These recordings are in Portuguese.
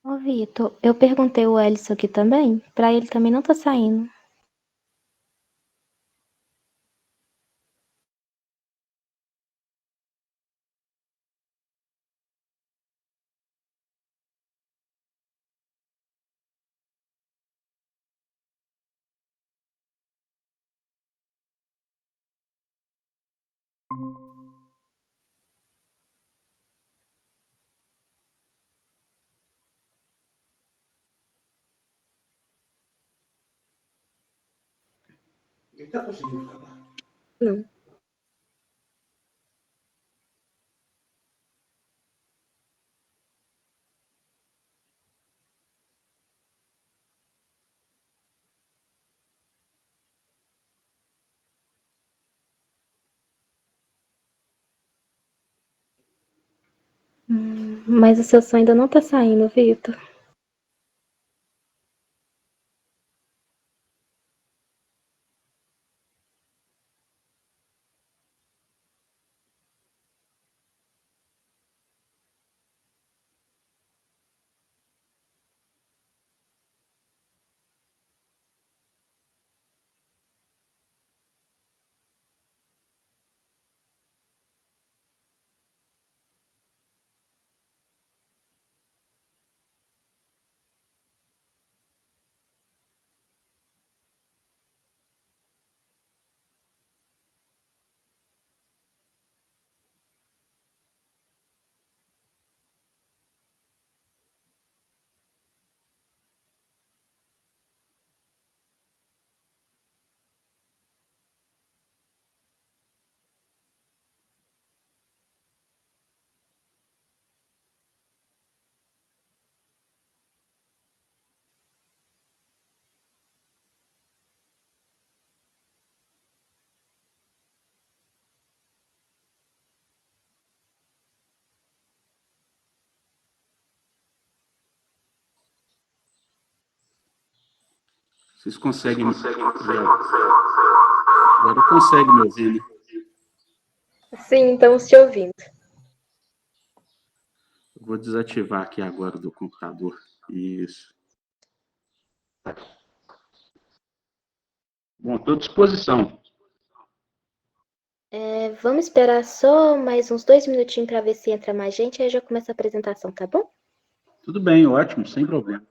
Ô, Vitor, eu perguntei o Ellison aqui também, pra ele também não tá saindo. Ele tá conseguindo falar? Não. Mas o seu som ainda não tá saindo, Vitor. Vocês conseguem me ver? Agora consegue me ouvir, né? Sim, estamos te ouvindo. Eu vou desativar aqui agora do computador. Isso. Bom, estou à disposição. Vamos esperar só mais uns 2 minutinhos pra ver se entra mais gente, aí já começa a apresentação, tá bom? Tudo bem, ótimo, sem problema.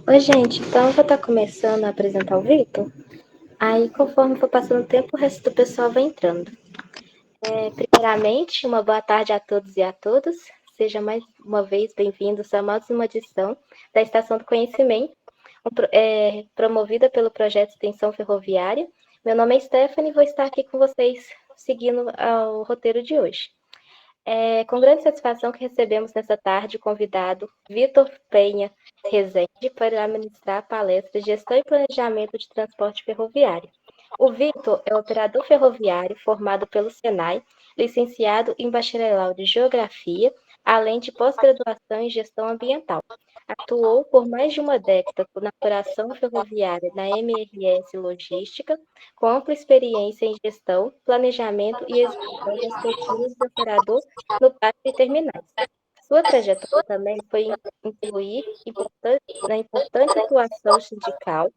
Oi, gente, então eu vou estar começando a apresentar o Vitor. Aí, conforme for passando o tempo, o resto do pessoal vai entrando. Primeiramente, uma boa tarde a todos e a todas. Seja mais uma vez bem-vindos a mais uma edição da Estação do Conhecimento, promovida pelo projeto Extensão Ferroviária. Meu nome é Stephanie e vou estar aqui com vocês seguindo o roteiro de hoje. É com grande satisfação que recebemos nessa tarde o convidado Vitor Penha Rezende para ministrar a palestra Gestão e Planejamento de Transporte Ferroviário. O Vitor é operador ferroviário formado pelo Senai, licenciado em Bacharelado de Geografia, além de pós-graduação em Gestão Ambiental. Atuou por mais de uma década na operação ferroviária na MRS Logística, com ampla experiência em gestão, planejamento e execução das rotinas de operador no parque de terminais. Sua trajetória também foi incluir na importante atuação sindical,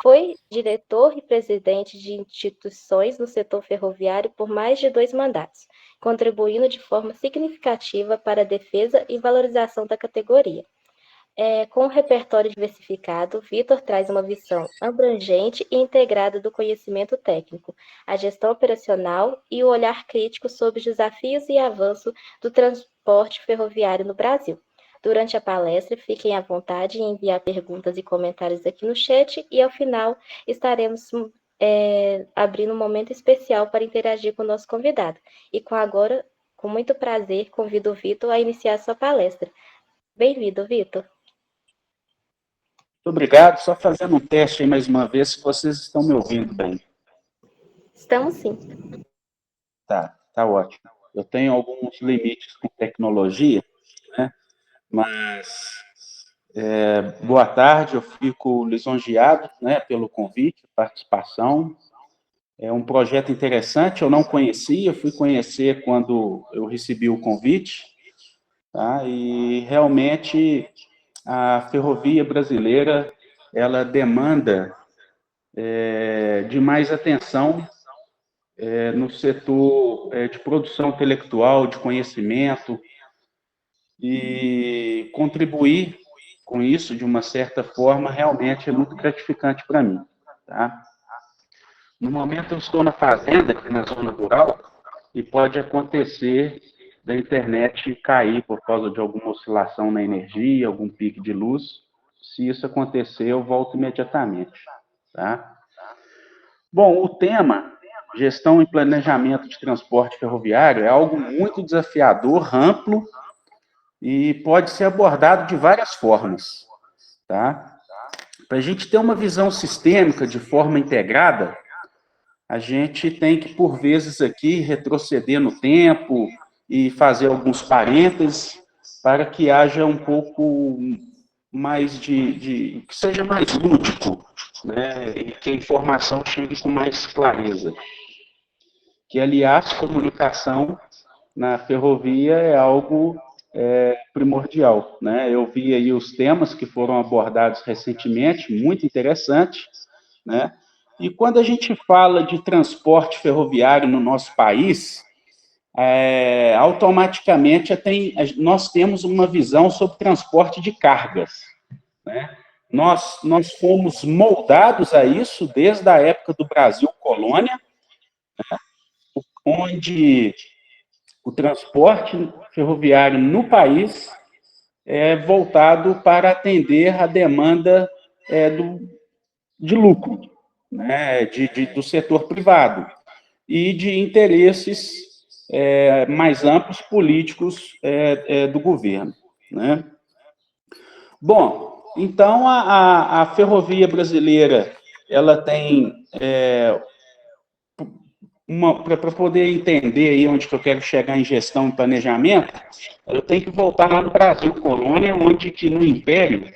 foi diretor e presidente de instituições no setor ferroviário por mais de 2 mandatos, contribuindo de forma significativa para a defesa e valorização da categoria. Com um repertório diversificado, Vitor traz uma visão abrangente e integrada do conhecimento técnico, a gestão operacional e o olhar crítico sobre os desafios e avanços do transporte ferroviário no Brasil. Durante a palestra, fiquem à vontade em enviar perguntas e comentários aqui no chat e, ao final, estaremos abrindo um momento especial para interagir com o nosso convidado. E agora, com muito prazer, convido o Vitor a iniciar sua palestra. Bem-vindo, Vitor. Muito obrigado. Só fazendo um teste aí mais uma vez, se vocês estão me ouvindo bem. Estamos sim. Tá ótimo. Eu tenho alguns limites com tecnologia, né? Mas boa tarde, eu fico lisonjeado, né, pelo convite, participação. É um projeto interessante, eu não conhecia, fui conhecer quando eu recebi o convite, tá? E realmente a ferrovia brasileira, ela demanda de mais atenção no setor de produção intelectual, de conhecimento, e contribuir com isso, de uma certa forma, realmente é muito gratificante para mim. Tá? No momento, eu estou na fazenda, aqui na zona rural, e pode acontecer da internet cair por causa de alguma oscilação na energia, algum pique de luz. Se isso acontecer, eu volto imediatamente. Tá? Bom, o tema gestão e planejamento de transporte ferroviário é algo muito desafiador, amplo, e pode ser abordado de várias formas. Tá? Para a gente ter uma visão sistêmica, de forma integrada, a gente tem que, por vezes, aqui retroceder no tempo e fazer alguns parênteses para que haja um pouco mais que seja mais lúdico, né? E que a informação chegue com mais clareza. Que, aliás, comunicação na ferrovia é algo primordial, né? Eu vi aí os temas que foram abordados recentemente, muito interessante, né? E quando a gente fala de transporte ferroviário no nosso país, automaticamente nós temos uma visão sobre transporte de cargas, né? Nós fomos moldados a isso desde a época do Brasil colônia, né? Onde o transporte ferroviário no país é voltado para atender a demanda de lucro, né, do setor privado e de interesses mais amplos políticos do governo. Né? Bom, então a ferrovia brasileira ela tem para poder entender aí onde que eu quero chegar em gestão e planejamento, eu tenho que voltar lá no Brasil colônia, onde que no Império,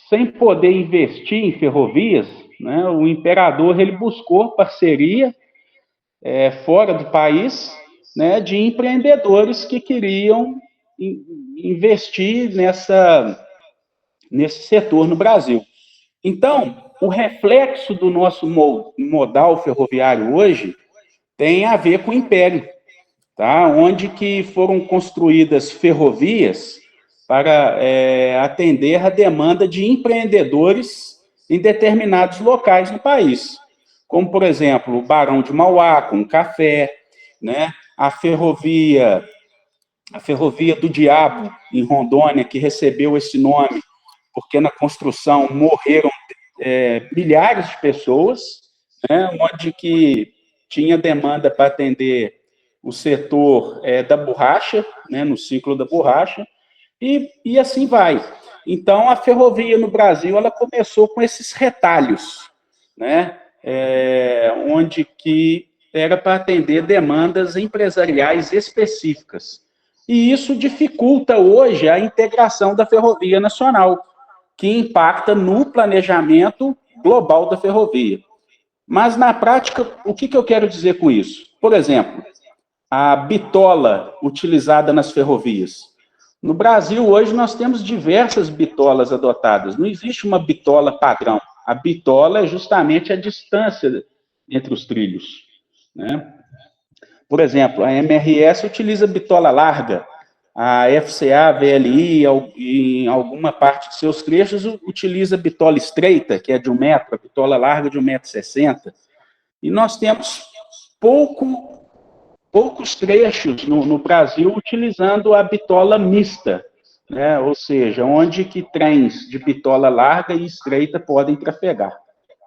sem poder investir em ferrovias, né, o imperador ele buscou parceria fora do país, né, de empreendedores que queriam investir nesse setor no Brasil. Então, o reflexo do nosso modal ferroviário hoje tem a ver com o Império, tá? Onde que foram construídas ferrovias para atender a demanda de empreendedores em determinados locais no país, como, por exemplo, o Barão de Mauá, com café, né? A ferrovia do Diabo, em Rondônia, que recebeu esse nome porque na construção morreram milhares de pessoas, né, onde que tinha demanda para atender o setor da borracha, né, no ciclo da borracha, e assim vai. Então, a ferrovia no Brasil, ela começou com esses retalhos, né, onde que era para atender demandas empresariais específicas. E isso dificulta hoje a integração da ferrovia nacional, que impacta no planejamento global da ferrovia. Mas, na prática, o que eu quero dizer com isso? Por exemplo, a bitola utilizada nas ferrovias. No Brasil, hoje, nós temos diversas bitolas adotadas. Não existe uma bitola padrão. A bitola é justamente a distância entre os trilhos, né? Por exemplo, a MRS utiliza bitola larga, a FCA, VLI, em alguma parte de seus trechos, utiliza bitola estreita, que é de 1 metro, a bitola larga de 1,60 m. E nós temos poucos trechos no Brasil utilizando a bitola mista, né? Ou seja, onde que trens de bitola larga e estreita podem trafegar,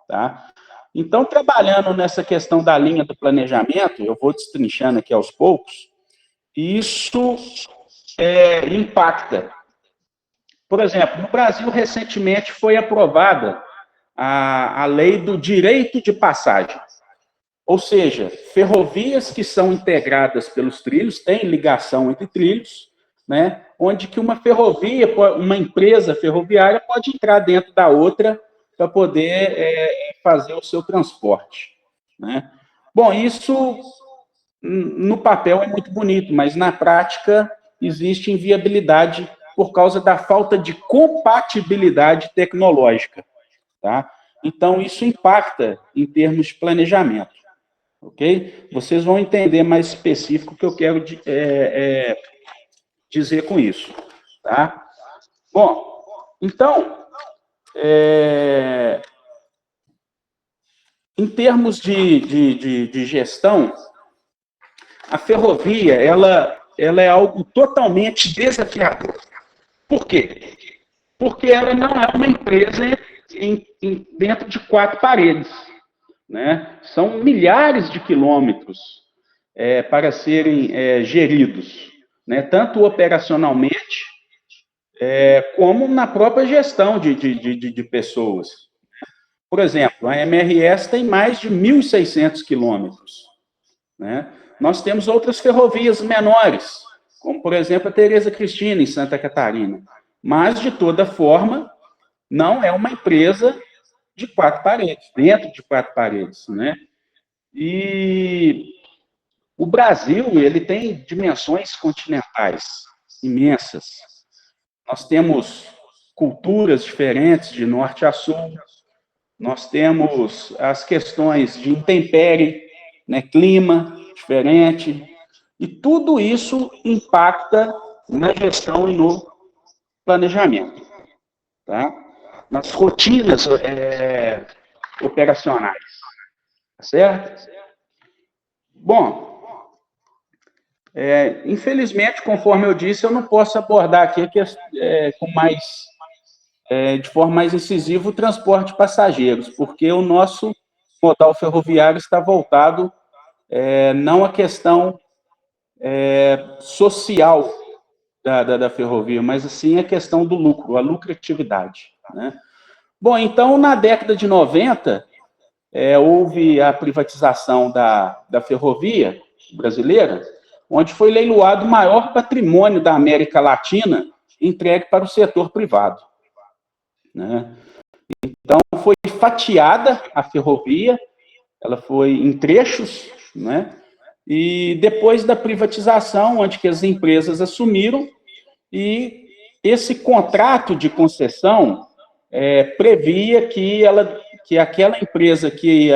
tá? Então, trabalhando nessa questão da linha do planejamento, eu vou destrinchando aqui aos poucos, isso impacta. Por exemplo, no Brasil, recentemente foi aprovada a lei do direito de passagem. Ou seja, ferrovias que são integradas pelos trilhos, têm ligação entre trilhos, né, onde que uma ferrovia, uma empresa ferroviária pode entrar dentro da outra para poder fazer o seu transporte, né? Bom, isso no papel é muito bonito, mas na prática existe inviabilidade por causa da falta de compatibilidade tecnológica, tá? Então, isso impacta em termos de planejamento, ok? Vocês vão entender mais específico o que eu quero dizer com isso, tá? Bom, então, em termos de gestão, a ferrovia, ela é algo totalmente desafiador. Por quê? Porque ela não é uma empresa dentro de 4 paredes, né? São milhares de quilômetros para serem geridos, né? Tanto operacionalmente, como na própria gestão de pessoas. Por exemplo, a MRS tem mais de 1.600 quilômetros, né? Nós temos outras ferrovias menores, como, por exemplo, a Tereza Cristina, em Santa Catarina. Mas, de toda forma, não é uma empresa de 4 paredes, dentro de 4 paredes, né? E o Brasil, ele tem dimensões continentais imensas. Nós temos culturas diferentes de norte a sul, nós temos as questões de intempérie, né, clima diferente, e tudo isso impacta na gestão e no planejamento, tá? Nas rotinas operacionais, tá certo? Bom, infelizmente, conforme eu disse, eu não posso abordar aqui de forma mais incisiva o transporte de passageiros, porque o nosso modal ferroviário está voltado não à questão social da ferrovia, mas assim a questão do lucro, a lucratividade, né? Bom, então, na década de 90, houve a privatização da ferrovia brasileira, onde foi leiloado o maior patrimônio da América Latina entregue para o setor privado, né? Então, foi fatiada a ferrovia, ela foi em trechos, né? E depois da privatização, onde que as empresas assumiram, e esse contrato de concessão previa que aquela empresa que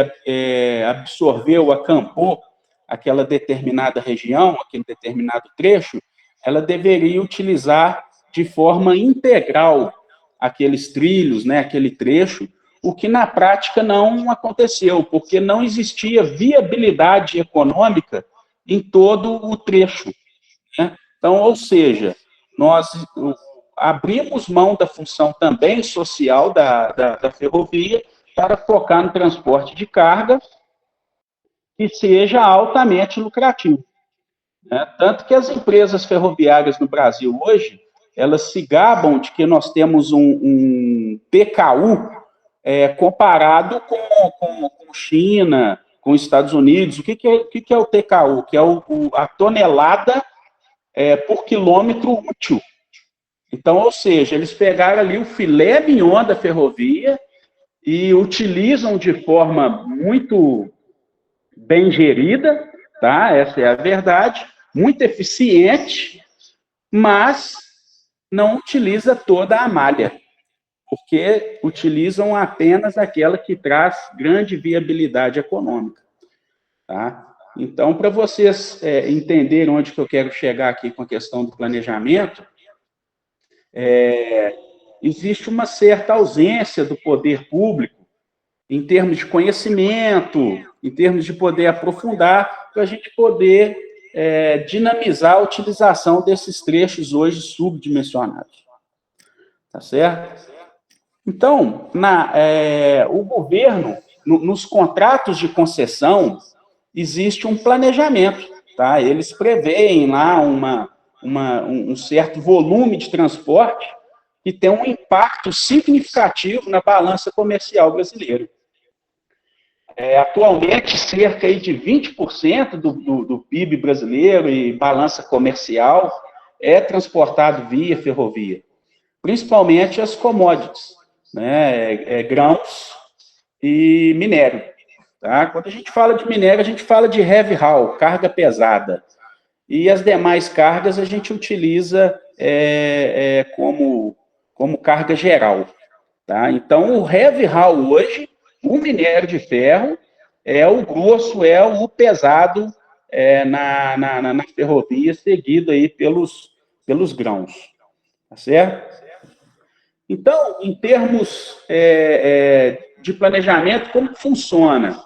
absorveu, acampou aquela determinada região, aquele determinado trecho, ela deveria utilizar de forma integral aqueles trilhos, né, aquele trecho, o que na prática não aconteceu, porque não existia viabilidade econômica em todo o trecho, né? Então, ou seja, nós abrimos mão da função também social da ferrovia para focar no transporte de carga que seja altamente lucrativo, né? Tanto que as empresas ferroviárias no Brasil hoje, elas se gabam de que nós temos um PKU comparado com China, com Estados Unidos. O que é o TKU? Que é a tonelada por quilômetro útil. Então, ou seja, eles pegaram ali o filé mignon da ferrovia e utilizam de forma muito bem gerida, tá? Essa é a verdade, muito eficiente, mas não utiliza toda a malha, porque utilizam apenas aquela que traz grande viabilidade econômica, tá? Então, para vocês entenderem onde que eu quero chegar aqui com a questão do planejamento, existe uma certa ausência do poder público em termos de conhecimento, em termos de poder aprofundar, para a gente poder dinamizar a utilização desses trechos hoje subdimensionados. Tá certo? Então, o governo, nos contratos de concessão, existe um planejamento. Tá? Eles preveem lá um certo volume de transporte que tem um impacto significativo na balança comercial brasileira. Atualmente, cerca de 20% do PIB brasileiro e balança comercial é transportado via ferrovia, principalmente as commodities, né, grãos e minério. Tá? Quando a gente fala de minério, a gente fala de heavy haul, carga pesada. E as demais cargas a gente utiliza como carga geral. Tá? Então, o heavy haul hoje, o minério de ferro, é o grosso, é o pesado na ferrovia, seguido aí pelos grãos. Tá certo? Então, em termos de planejamento, como funciona?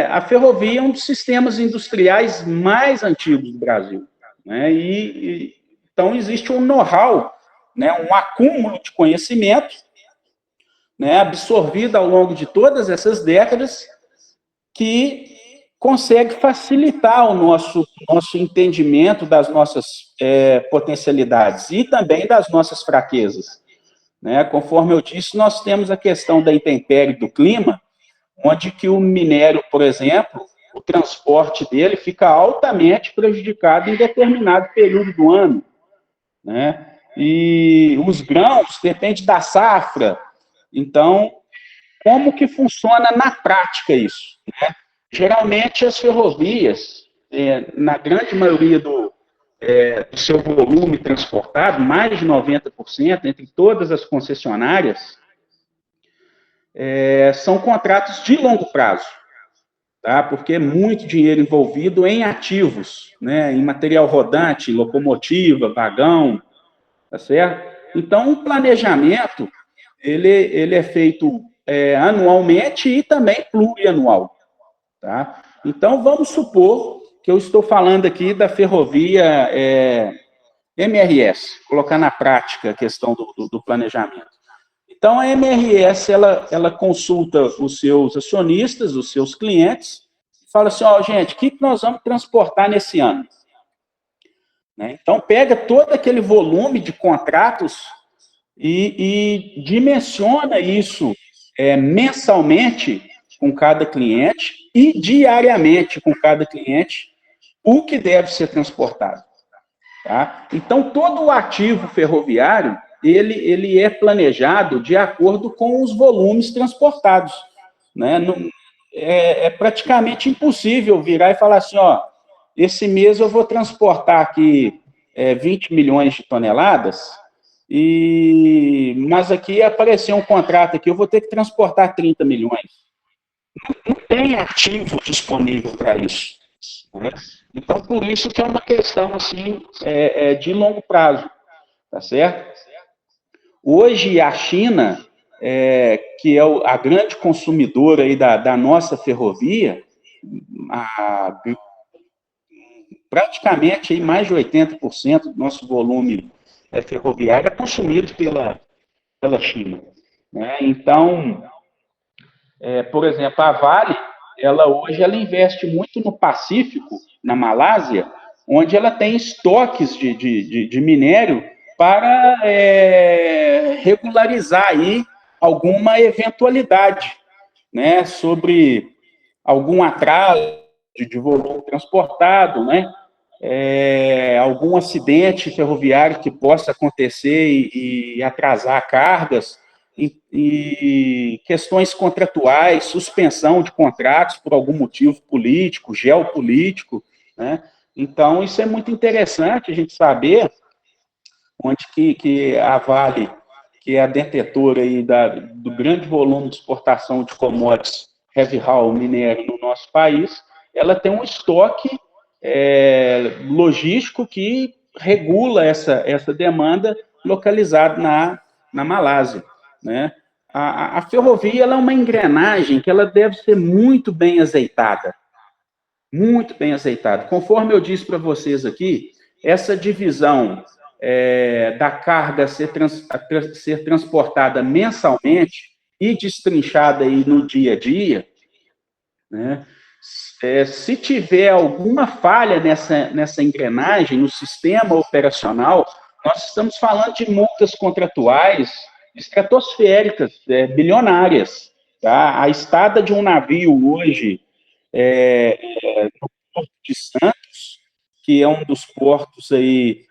A ferrovia é um dos sistemas industriais mais antigos do Brasil. Né? Então, existe um know-how, né? Um acúmulo de conhecimento, né? Absorvido ao longo de todas essas décadas, que consegue facilitar o nosso entendimento das nossas potencialidades e também das nossas fraquezas. Né? Conforme eu disse, nós temos a questão da intempérie do clima, onde que o minério, por exemplo, o transporte dele fica altamente prejudicado em determinado período do ano. Né? E os grãos depende da safra. Então, como que funciona na prática isso? Né? Geralmente, as ferrovias, na grande maioria do seu volume transportado, mais de 90%, entre todas as concessionárias, são contratos de longo prazo, tá? Porque é muito dinheiro envolvido em ativos, né? Em material rodante, locomotiva, vagão, tá certo? Então, o planejamento, ele é feito anualmente e também plurianual, tá? Então, vamos supor que eu estou falando aqui da ferrovia MRS, colocar na prática a questão do planejamento. Então, a MRS, ela consulta os seus acionistas, os seus clientes, e fala assim, gente, o que nós vamos transportar nesse ano? Né? Então, pega todo aquele volume de contratos e dimensiona isso mensalmente com cada cliente e diariamente com cada cliente o que deve ser transportado. Tá? Então, todo o ativo ferroviário, ele é planejado de acordo com os volumes transportados. Né? É praticamente impossível virar e falar assim, esse mês eu vou transportar aqui 20 milhões de toneladas, mas aqui apareceu um contrato aqui, eu vou ter que transportar 30 milhões. Não tem ativo disponível para isso. Né? Então, por isso que é uma questão assim, de longo prazo, tá certo? Hoje, a China, que é a grande consumidora aí da nossa ferrovia, praticamente aí mais de 80% do nosso volume ferroviário é consumido pela China. Né? Então, por exemplo, a Vale, ela hoje investe muito no Pacífico, na Malásia, onde ela tem estoques de minério para regularizar aí alguma eventualidade, né, sobre algum atraso de volume transportado, né, algum acidente ferroviário que possa acontecer e atrasar cargas, e questões contratuais, suspensão de contratos por algum motivo político, geopolítico, né? Então, isso é muito interessante a gente saber onde que a Vale, que é a detentora aí do grande volume de exportação de commodities, heavy haul, minério no nosso país, ela tem um estoque logístico que regula essa demanda localizado na Malásia, né? A ferrovia ela é uma engrenagem que ela deve ser muito bem azeitada, muito bem azeitada. Conforme eu disse para vocês aqui, essa divisão da carga ser transportada mensalmente e destrinchada aí no dia a dia, né? Se tiver alguma falha nessa engrenagem, no sistema operacional, nós estamos falando de multas contratuais estratosféricas, bilionárias. Tá? A estada de um navio hoje no Porto de Santos, que é um dos portos aí,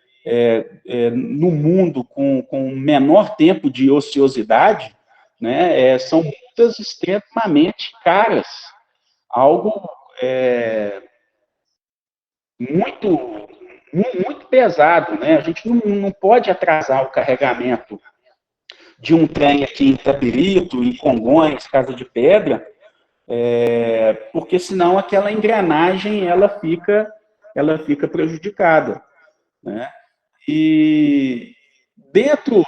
no mundo com menor tempo de ociosidade, né, são multas extremamente caras, algo muito, muito pesado, né? A gente não pode atrasar o carregamento de um trem aqui em Itabirito, em Congonhas, Casa de Pedra, porque senão aquela engrenagem ela fica prejudicada, né? E dentro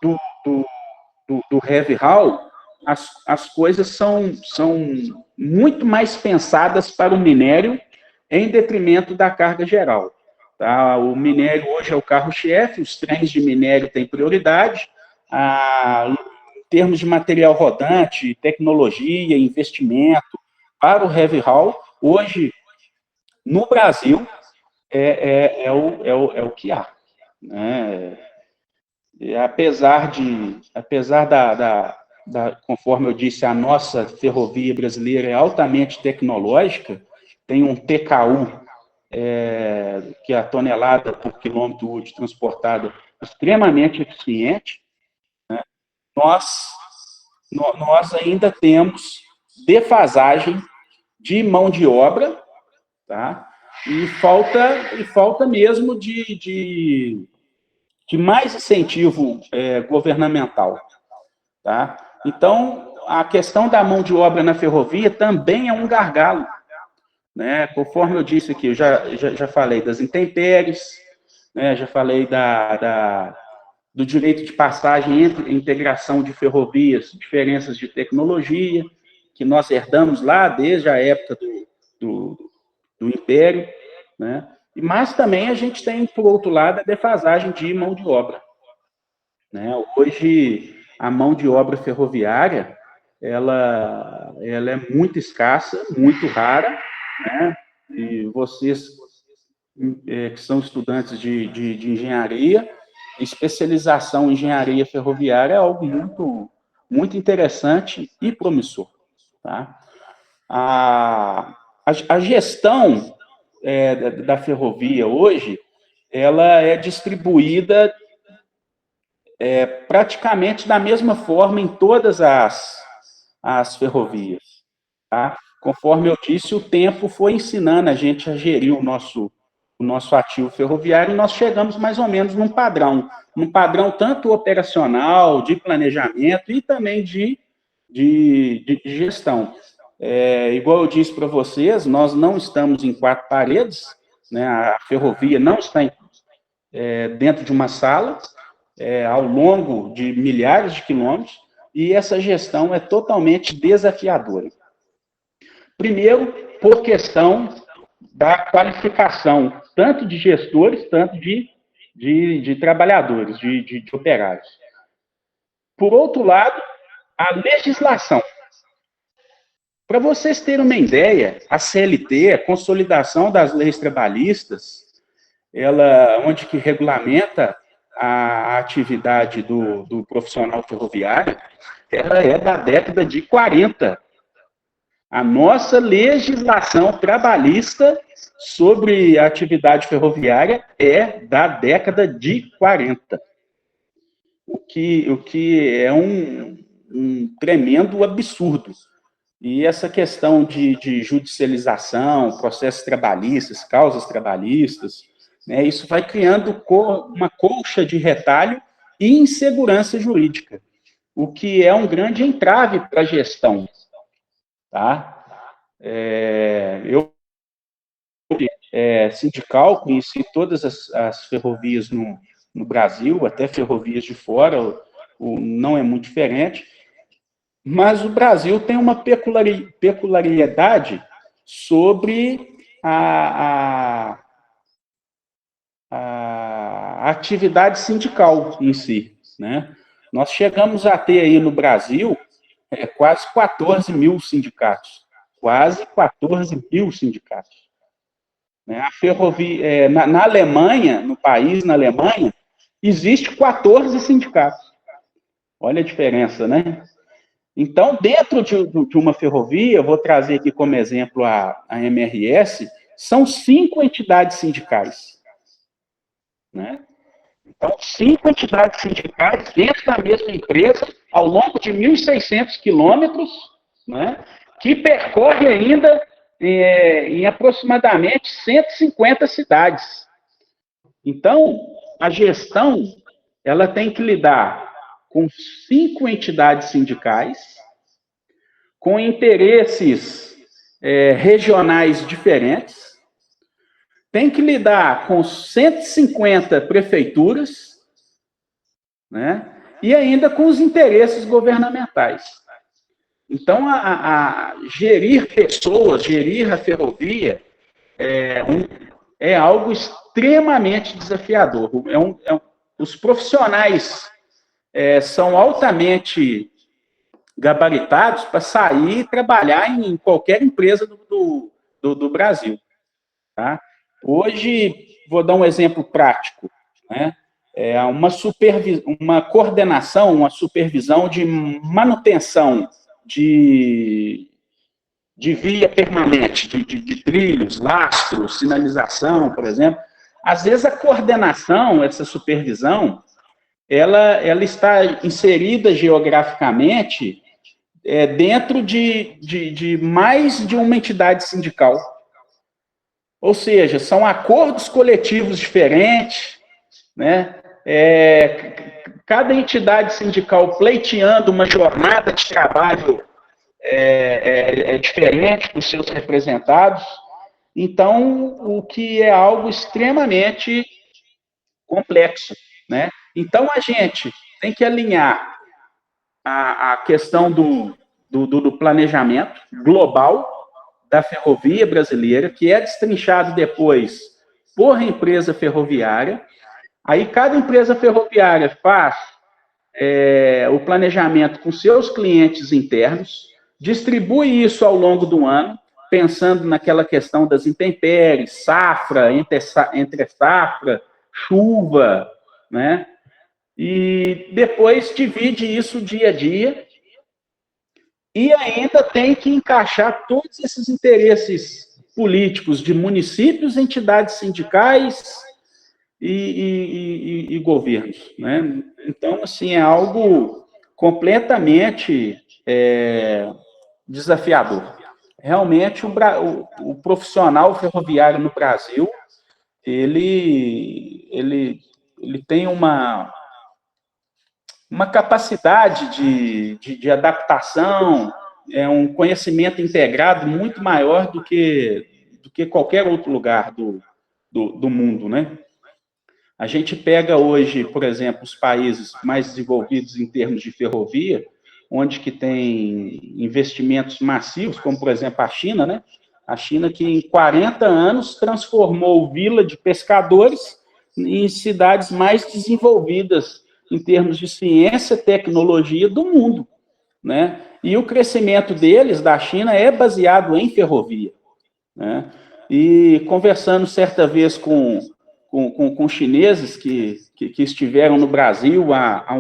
do, do, do heavy haul, as coisas são muito mais pensadas para o minério em detrimento da carga geral. Tá? O minério hoje é o carro-chefe, os trens de minério têm prioridade, em termos de material rodante, tecnologia, investimento para o heavy haul, hoje, no Brasil, é o que há. Né? Apesar conforme eu disse, a nossa ferrovia brasileira é altamente tecnológica, tem um TKU, que é a tonelada por quilômetro útil transportada, extremamente eficiente, né? nós ainda temos defasagem de mão de obra, tá? E falta mesmo de mais incentivo governamental. Tá? Então, a questão da mão de obra na ferrovia também é um gargalo. Né? Conforme eu disse aqui, eu já falei das intempéries, né? Já falei do direito de passagem entre integração de ferrovias, diferenças de tecnologia, que nós herdamos lá desde a época do Império, né? Mas também a gente tem, por outro lado, a defasagem de mão de obra. Né? Hoje, a mão de obra ferroviária, ela é muito escassa, muito rara, né? E vocês que são estudantes de engenharia, especialização em engenharia ferroviária é algo muito, muito interessante e promissor. Tá? A gestão da ferrovia hoje, ela é distribuída praticamente da mesma forma em todas as ferrovias. Tá? Conforme eu disse, o tempo foi ensinando a gente a gerir o nosso ativo ferroviário, e nós chegamos mais ou menos num padrão tanto operacional, de planejamento e também de gestão. Igual eu disse para vocês, nós não estamos em quatro paredes, né? A ferrovia não está dentro de uma sala, ao longo de milhares de quilômetros, e essa gestão é totalmente desafiadora. Primeiro, por questão da qualificação, tanto de gestores, tanto de trabalhadores, de operários. Por outro lado, a legislação. Para vocês terem uma ideia, a CLT, a Consolidação das Leis Trabalhistas, onde que regulamenta a atividade do profissional ferroviário, ela é da década de 40. A nossa legislação trabalhista sobre a atividade ferroviária é da década de 40. O que é um tremendo absurdo. E essa questão de judicialização, processos trabalhistas, causas trabalhistas, né, isso vai criando uma colcha de retalho e insegurança jurídica, o que é um grande entrave para a gestão. Tá? Eu sindical, conheci todas as ferrovias no Brasil, até ferrovias de fora, não é muito diferente, mas o Brasil tem uma peculiaridade sobre a atividade sindical em si, né? Nós chegamos a ter aí no Brasil quase 14 mil sindicatos. Quase 14 mil sindicatos. Né? A ferrovia, na Alemanha, na Alemanha, existe 14 sindicatos. Olha a diferença, né? Então, dentro de uma ferrovia, eu vou trazer aqui como exemplo a MRS, são 5 entidades sindicais. Né? Então, 5 entidades sindicais dentro da mesma empresa, ao longo de 1.600 quilômetros, né, que percorre ainda em aproximadamente 150 cidades. Então, a gestão ela tem que lidar com 5 entidades sindicais, com interesses regionais diferentes, tem que lidar com 150 prefeituras, né? E ainda com os interesses governamentais. Então, gerir pessoas, gerir a ferrovia, é algo extremamente desafiador. Os profissionais são altamente gabaritados para sair e trabalhar em qualquer empresa do Brasil. Tá? Hoje, vou dar um exemplo prático, né? Uma coordenação, uma supervisão de manutenção de via permanente, de trilhos, lastros, sinalização, por exemplo. Às vezes, a coordenação, essa supervisão, ela está inserida geograficamente dentro de mais de uma entidade sindical. Ou seja, são acordos coletivos diferentes, né? Cada entidade sindical pleiteando uma jornada de trabalho diferente dos seus representados. Então, o que é algo extremamente complexo, né? Então, a gente tem que alinhar a questão do planejamento global da ferrovia brasileira, que é destrinchado depois por empresa ferroviária. Aí cada empresa ferroviária faz o planejamento com seus clientes internos, distribui isso ao longo do ano, pensando naquela questão das intempéries, safra, entre safra, chuva, né? E depois divide isso dia a dia e ainda tem que encaixar todos esses interesses políticos de municípios, entidades sindicais e governos, né? Então, assim, é algo completamente desafiador. Realmente, o profissional ferroviário no Brasil, ele tem uma capacidade de adaptação, um conhecimento integrado muito maior do que qualquer outro lugar do mundo, né? A gente pega hoje, por exemplo, os países mais desenvolvidos em termos de ferrovia, onde que tem investimentos massivos, como, por exemplo, a China, né? A China que em 40 anos transformou vila de pescadores em cidades mais desenvolvidas em termos de ciência e tecnologia do mundo, né? E o crescimento deles, da China, é baseado em ferrovia, né? E conversando certa vez com com chineses que estiveram no Brasil há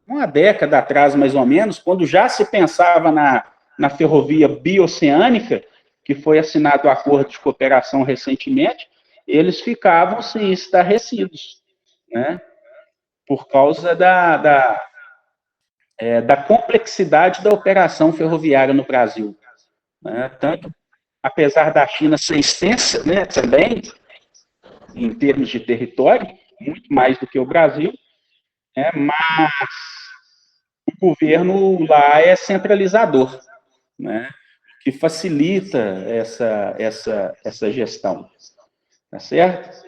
uma década atrás, mais ou menos, quando já se pensava na ferrovia bioceânica, que foi assinado o acordo de cooperação recentemente, eles ficavam assim, estarrecidos, né? Por causa da complexidade da operação ferroviária no Brasil, né? Tanto, apesar da China ser extensa, né, também, em termos de território, muito mais do que o Brasil, né, mas o governo lá é centralizador, né, que facilita essa gestão, tá certo?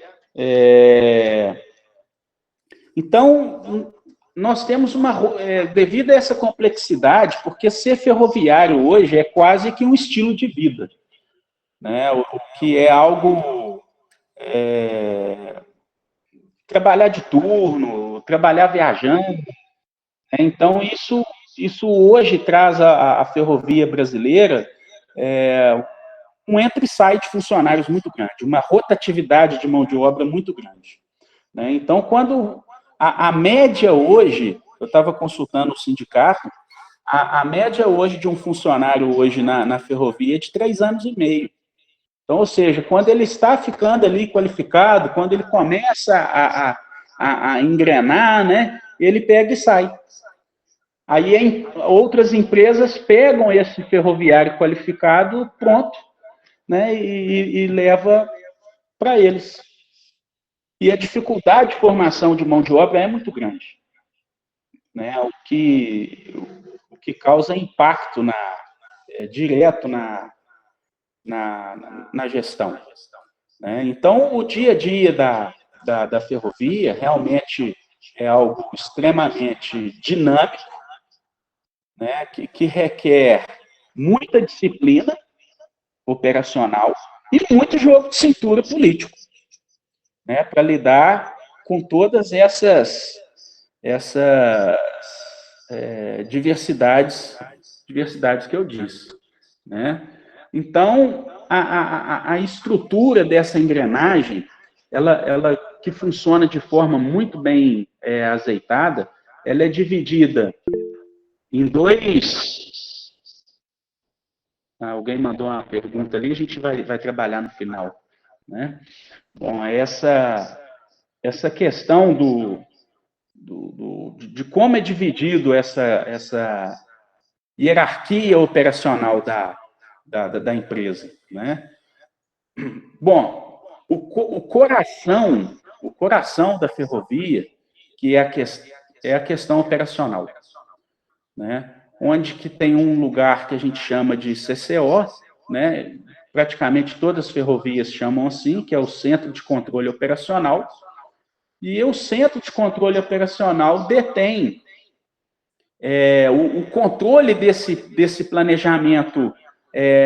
Então, nós temos devido a essa complexidade, porque ser ferroviário hoje é quase que um estilo de vida, né? O que é algo, trabalhar de turno, trabalhar viajando, né? Então isso hoje traz a ferrovia brasileira um entra e sai de funcionários muito grande, uma rotatividade de mão de obra muito grande, né? Então, quando a média hoje, eu estava consultando o sindicato, a média hoje de um funcionário hoje na ferrovia é de 3 anos e meio. Então, ou seja, quando ele está ficando ali qualificado, quando ele começa a engrenar, né, ele pega e sai. Aí outras empresas pegam esse ferroviário qualificado pronto, né, e leva para eles. E a dificuldade de formação de mão de obra é muito grande, né, o que causa impacto direto na gestão, né? Então, o dia a dia da ferrovia realmente é algo extremamente dinâmico, né, que requer muita disciplina operacional e muito jogo de cintura político, né, para lidar com todas essas diversidades que eu disse, né? Então, a estrutura dessa engrenagem, ela que funciona de forma muito bem azeitada, ela é dividida em dois. Alguém mandou uma pergunta ali, a gente vai trabalhar no final, né? Bom, essa questão de como é dividido essa hierarquia operacional da empresa, né? Bom, o coração da ferrovia, que é a questão operacional, né? Onde que tem um lugar que a gente chama de CCO, né? Praticamente todas as ferrovias chamam assim, que é o Centro de Controle Operacional, e o Centro de Controle Operacional detém o controle desse planejamento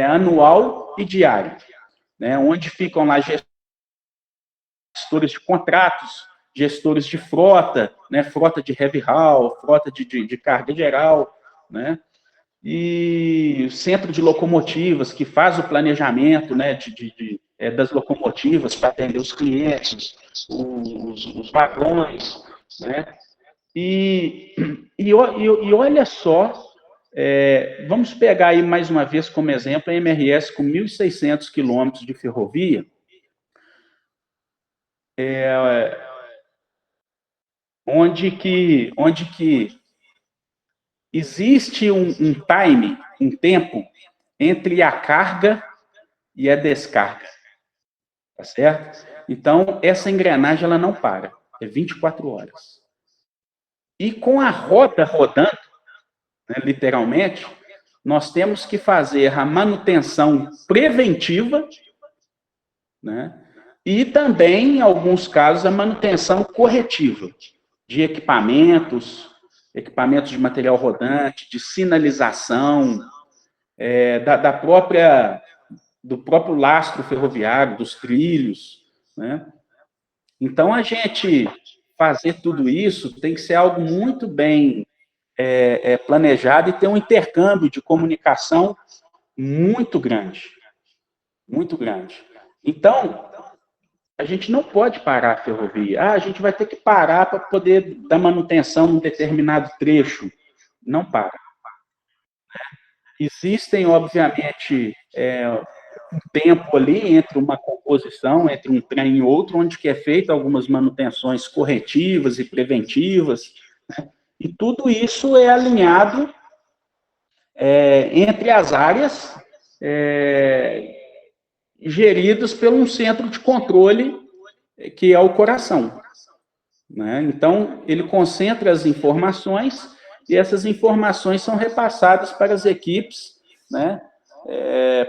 anual e diário, né, onde ficam lá gestores de contratos, gestores de frota, né, frota de heavy haul, frota de carga geral, né, e o centro de locomotivas, que faz o planejamento, né, das locomotivas para atender os clientes, os vagões, né, e olha só, vamos pegar aí mais uma vez como exemplo a MRS com 1.600 quilômetros de ferrovia, onde que existe um time, um tempo, entre a carga e a descarga, tá certo? Então, essa engrenagem ela não para, é 24 horas. E com a roda rodando, né, literalmente, nós temos que fazer a manutenção preventiva, né, e também, em alguns casos, a manutenção corretiva de equipamentos de material rodante, de sinalização, do próprio lastro ferroviário, dos trilhos, né? Então, a gente fazer tudo isso tem que ser algo muito bem planejado e ter um intercâmbio de comunicação muito grande, muito grande. Então, a gente não pode parar a ferrovia. A gente vai ter que parar para poder dar manutenção num determinado trecho. Não para. Existem, obviamente, um tempo ali entre uma composição, entre um trem e outro, onde que é feita algumas manutenções corretivas e preventivas, né? E tudo isso é alinhado entre as áreas geridas por um centro de controle, que é o coração, né? Então, ele concentra as informações e essas informações são repassadas para as equipes, né?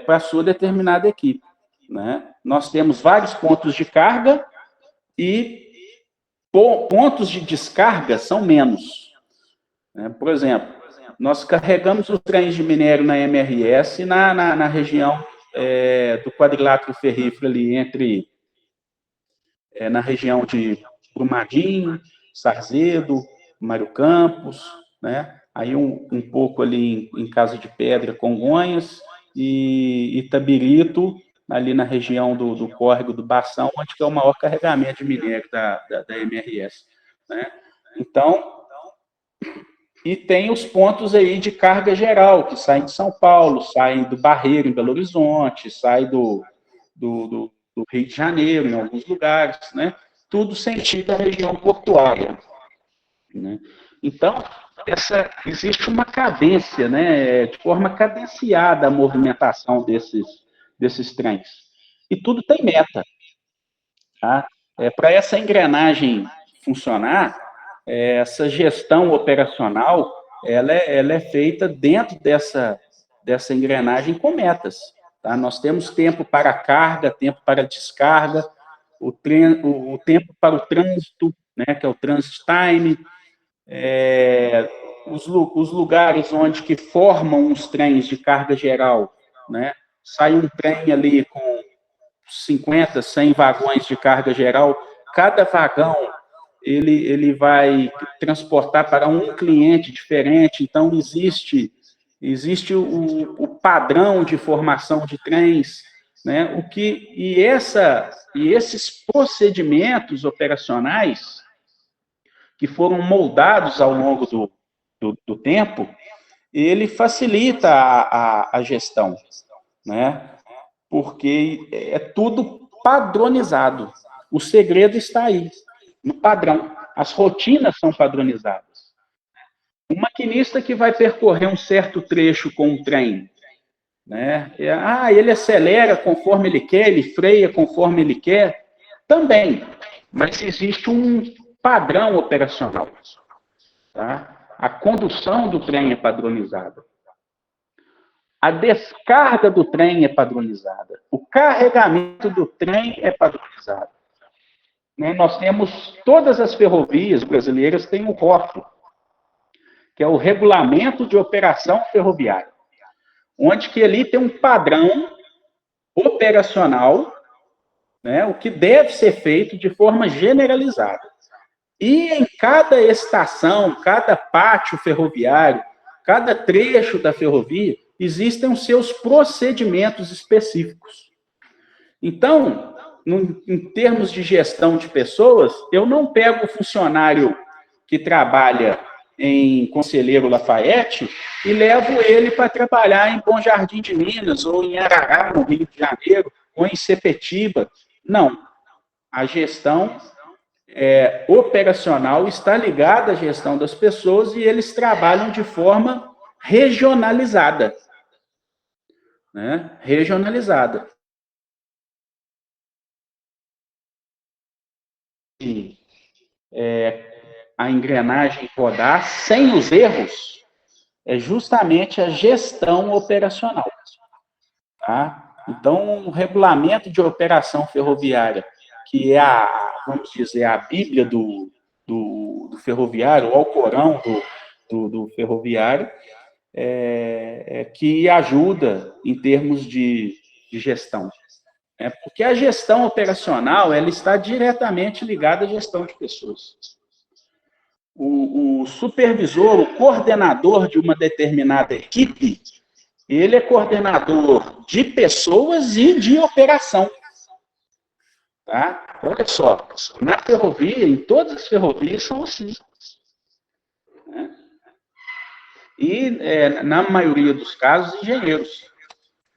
Para a sua determinada equipe, né? Nós temos vários pontos de carga e pontos de descarga são menos, né? Por exemplo, nós carregamos os trens de minério na MRS na região do quadrilátero ferrífero ali, na região de Brumadinho, Sarzedo, Mário Campos, né? Aí um pouco ali em Casa de Pedra, Congonhas, e Itabirito, ali na região do córrego do Bação, onde que é o maior carregamento de minério da MRS, né? Então, e tem os pontos aí de carga geral, que saem de São Paulo, saem do Barreiro, em Belo Horizonte, saem do Rio de Janeiro, em alguns lugares, né? Tudo sentido a região portuária, né? Então, existe uma cadência, né? De forma cadenciada a movimentação desses trens. E tudo tem meta, tá? Para essa engrenagem funcionar, essa gestão operacional, ela é feita dentro dessa engrenagem com metas. Tá? Nós temos tempo para carga, tempo para descarga, o tempo para o trânsito, né, que é o transit time, os lugares onde que formam os trens de carga geral, né? Sai um trem ali com 50, 100 vagões de carga geral, cada vagão ele vai transportar para um cliente diferente, então existe o padrão de formação de trens, né? E esses procedimentos operacionais que foram moldados ao longo do tempo, ele facilita a gestão, né? Porque é tudo padronizado. O segredo está aí, no padrão. As rotinas são padronizadas. O maquinista que vai percorrer um certo trecho com um trem, né? Ele acelera conforme ele quer, ele freia conforme ele quer, também. Mas existe um padrão operacional, tá? A condução do trem é padronizada. A descarga do trem é padronizada. O carregamento do trem é padronizado. Nós temos, todas as ferrovias brasileiras têm o ROF, que é o Regulamento de Operação Ferroviária, onde que ali tem um padrão operacional, né, o que deve ser feito de forma generalizada. E em cada estação, cada pátio ferroviário, cada trecho da ferrovia, existem os seus procedimentos específicos. Então, em termos de gestão de pessoas, eu não pego o funcionário que trabalha em Conselheiro Lafayette e levo ele para trabalhar em Bom Jardim de Minas, ou em Arará, no Rio de Janeiro, ou em Sepetiba. Não. A gestão operacional está ligada à gestão das pessoas e eles trabalham de forma regionalizada, né? Regionalizada. E, a engrenagem rodar sem os erros é justamente a gestão operacional, tá? Então, o regulamento de operação ferroviária, que é vamos dizer, a Bíblia do ferroviário, o Alcorão do ferroviário, que ajuda em termos de gestão. Porque a gestão operacional ela está diretamente ligada à gestão de pessoas. O supervisor, o coordenador de uma determinada equipe, ele é coordenador de pessoas e de operação. Tá? Olha só, na ferrovia, em todas as ferrovias são assim. Né? E, na maioria dos casos, engenheiros.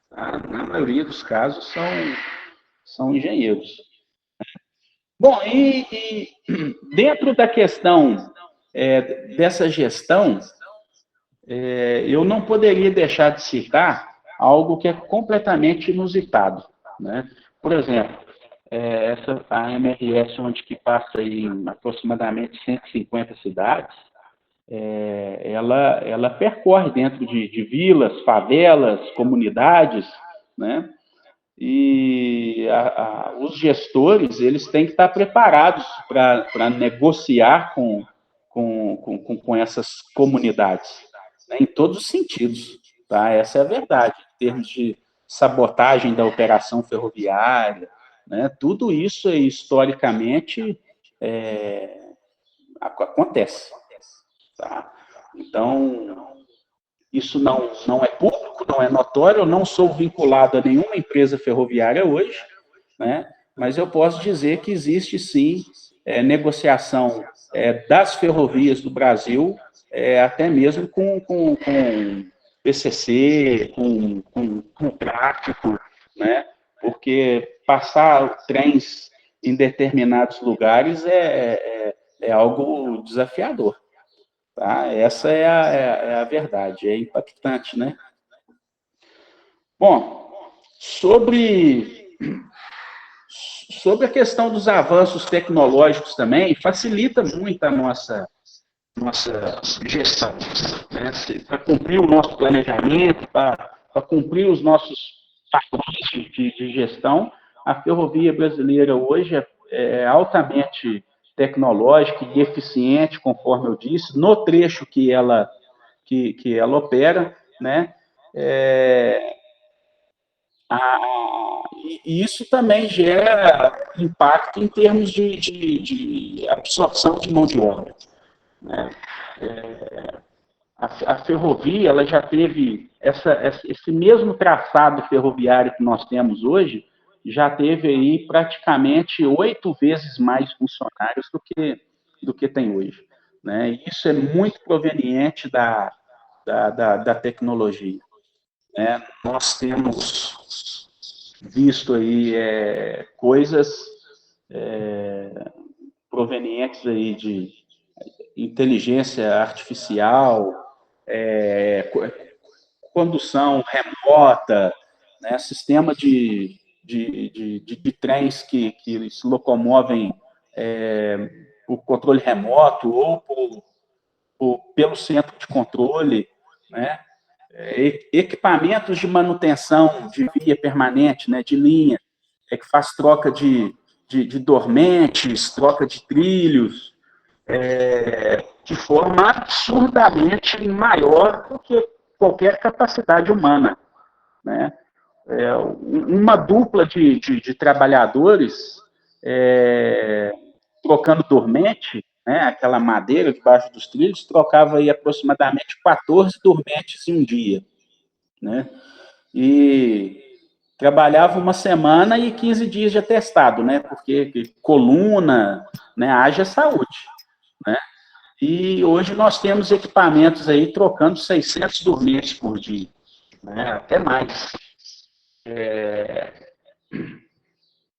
Tá? Na maioria dos casos, são engenheiros. Bom, e dentro da questão dessa gestão, eu não poderia deixar de citar algo que é completamente inusitado. Né? Por exemplo, a MRS, onde que passa em aproximadamente 150 cidades, ela percorre dentro de vilas, favelas, comunidades, né? E os gestores, eles têm que estar preparados para negociar com essas comunidades, né, em todos os sentidos. Tá? Essa é a verdade, em termos de sabotagem da operação ferroviária, né, tudo isso, historicamente, acontece. Tá? Então, isso não é público, não é notório, eu não sou vinculado a nenhuma empresa ferroviária hoje, né? Mas eu posso dizer que existe sim negociação das ferrovias do Brasil, até mesmo com PCC, com tráfico, né? Porque passar trens em determinados lugares é algo desafiador. Tá? Essa é a verdade, é impactante, né? Bom, sobre a questão dos avanços tecnológicos também, facilita muito a nossa gestão, né? Para cumprir o nosso planejamento, para cumprir os nossos padrões de gestão, a ferrovia brasileira hoje é altamente tecnológica e eficiente, conforme eu disse, no trecho que ela opera, né? É, e isso também gera impacto em termos de absorção de mão de obra. Né? A ferrovia, ela já teve esse mesmo traçado ferroviário que nós temos hoje, já teve aí praticamente 8 vezes mais funcionários do que tem hoje. Né? E isso é muito proveniente da tecnologia. Né? Nós temos visto aí coisas provenientes aí de inteligência artificial, condução remota, né? Sistema de trens que se locomovem por controle remoto ou pelo centro de controle, né? Equipamentos de manutenção de via permanente, né, de linha, que faz troca de dormentes, troca de trilhos, de forma absurdamente maior do que qualquer capacidade humana. Né? Uma dupla de trabalhadores trocando dormente, né, aquela madeira debaixo dos trilhos, trocava aí aproximadamente 14 dormentes em um dia. Né? E trabalhava uma semana e 15 dias de atestado, né? Porque coluna, né, haja saúde. Né? E hoje nós temos equipamentos aí trocando 600 dormentes por dia, né? Até mais.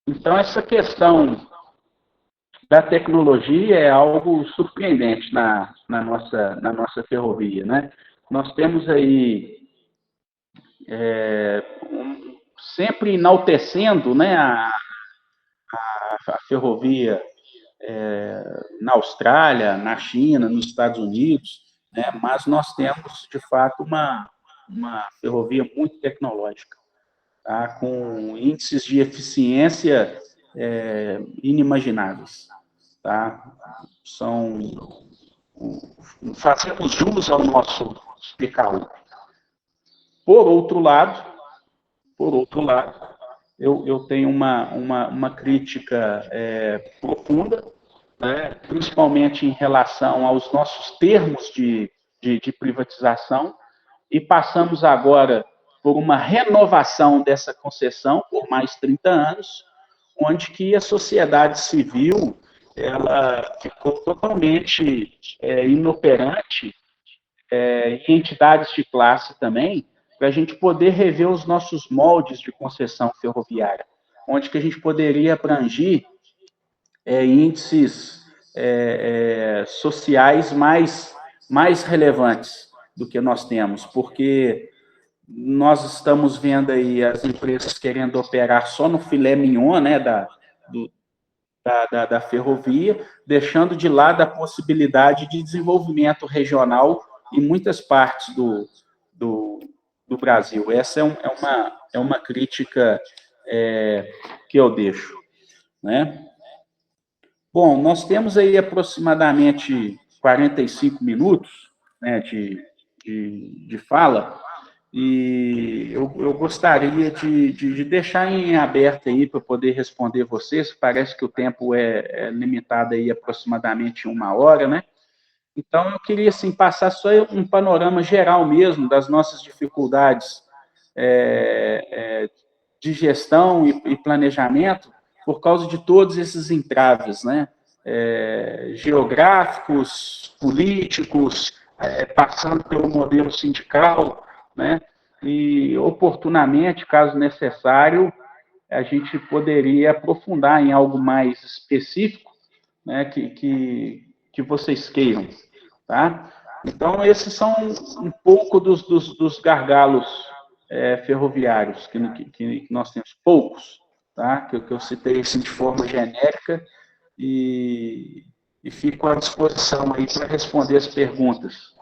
Então, essa questão da tecnologia é algo surpreendente na nossa ferrovia. Né? Nós temos aí sempre enaltecendo, né, a ferrovia na Austrália, na China, nos Estados Unidos, né, mas nós temos, de fato, uma ferrovia muito tecnológica, tá, com índices de eficiência inimagináveis. Tá? Fazemos jus ao nosso PKU. Por outro lado, eu tenho uma crítica profunda, né, principalmente em relação aos nossos termos de privatização, e passamos agora por uma renovação dessa concessão por mais 30 anos, onde que a sociedade civil ela ficou totalmente inoperante, e entidades de classe também, para a gente poder rever os nossos moldes de concessão ferroviária, onde que a gente poderia abranger índices sociais mais relevantes do que nós temos, porque nós estamos vendo aí as empresas querendo operar só no filé mignon, né, da ferrovia, deixando de lado a possibilidade de desenvolvimento regional em muitas partes do Brasil. Essa é uma crítica que eu deixo, né? Bom, nós temos aí aproximadamente 45 minutos, né, de fala, e eu gostaria de deixar em aberto aí para poder responder vocês. Parece que o tempo é limitado aí aproximadamente 1 hora, né? Então, eu queria, assim, passar só um panorama geral mesmo das nossas dificuldades de gestão e planejamento por causa de todos esses entraves, né? Geográficos, políticos, passando pelo modelo sindical, né? E, oportunamente, caso necessário, a gente poderia aprofundar em algo mais específico, né, que vocês queiram, tá? Então, esses são um pouco dos gargalos ferroviários que nós temos, poucos, tá? Que eu citei assim, de forma genérica, e fico à disposição aí para responder as perguntas.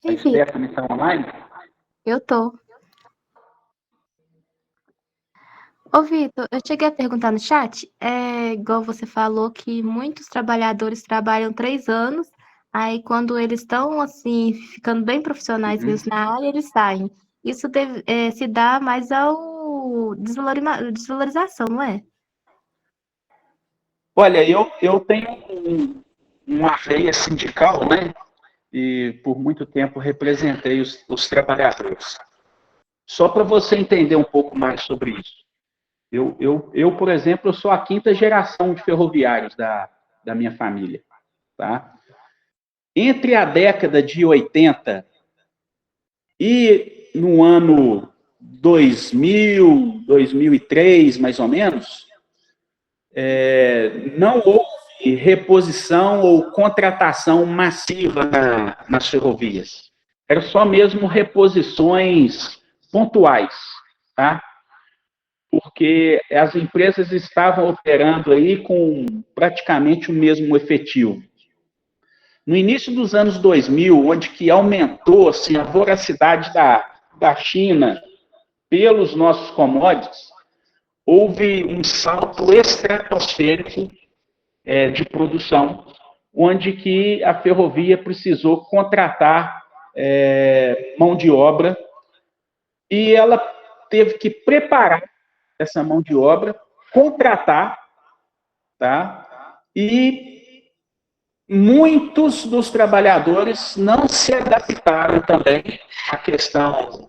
A Stephanie está online? Eu tô. Ô, Vitor, eu cheguei a perguntar no chat, igual você falou que muitos trabalhadores trabalham 3 anos, aí quando eles estão, assim, ficando bem profissionais mesmo na área, eles saem. Isso se dá mais ao desvalorização, não é? Olha, eu tenho uma veia sindical, né? E por muito tempo representei os trabalhadores. Só para você entender um pouco mais sobre isso. Eu, por exemplo, sou a 5ª geração de ferroviários da minha família. Tá? Entre a década de 80 e no ano 2000, 2003, mais ou menos, não houve reposição ou contratação massiva nas ferrovias. Era só mesmo reposições pontuais, tá? Porque as empresas estavam operando aí com praticamente o mesmo efetivo. No início dos anos 2000, onde que aumentou assim, a voracidade da China pelos nossos commodities, houve um salto estratosférico de produção, onde que a ferrovia precisou contratar mão de obra, e ela teve que preparar essa mão de obra, contratar, tá? E muitos dos trabalhadores não se adaptaram também à questão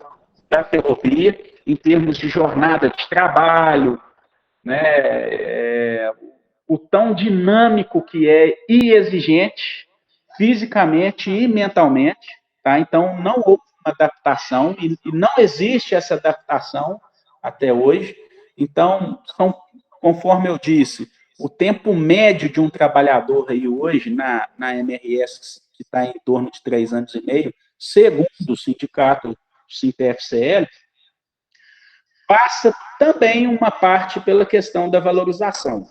da ferrovia, em termos de jornada de trabalho, né? O tão dinâmico que é e exigente, fisicamente e mentalmente, tá? Então, não houve uma adaptação, e não existe essa adaptação até hoje. Então, conforme eu disse, o tempo médio de um trabalhador aí hoje, na MRS, que está em torno de 3 anos e meio, segundo o sindicato SINTEF-CL, passa também uma parte pela questão da valorização,